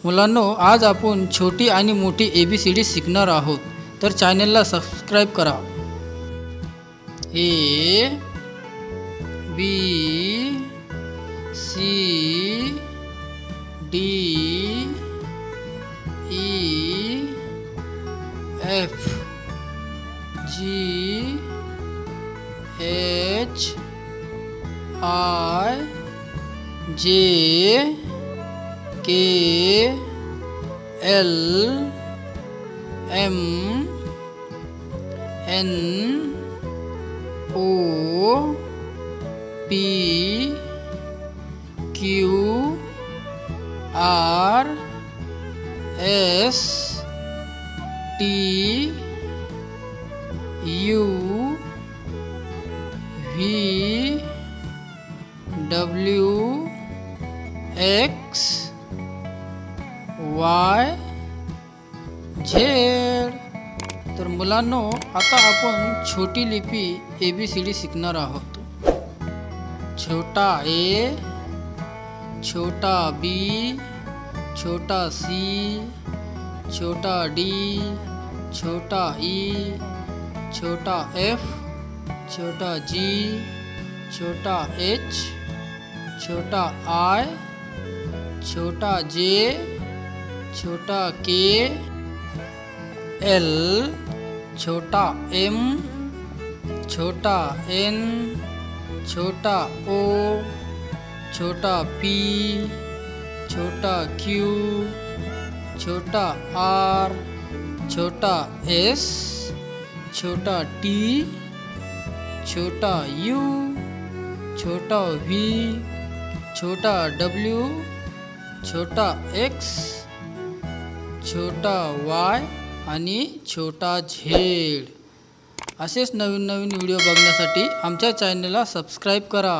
मुलांनो, आज आपण छोटी आणि मोठी ABCD शिकणार आहोत, तर चॅनलला सबस्क्राइब करा। A B C D E F G H I J K L M N O P Q R S T U V W X Y Z। तर मुलांनो, आता आपण छोटी लिपी ABCD शिकणार आहोत। छोटा A, छोटा B, छोटा C, छोटा D, छोटा E, छोटा F, छोटा G, छोटा H, छोटा I, छोटा J, छोटा K L, छोटा M, छोटा N, छोटा O, छोटा P, छोटा Q, छोटा R, छोटा S, छोटा T, छोटा U, छोटा V, छोटा W, छोटा X, छोटा Y आणि छोटा Z। असेच नवीन व्हिडिओ बघण्यासाठी आमच्या चॅनलला सबस्क्राइब करा।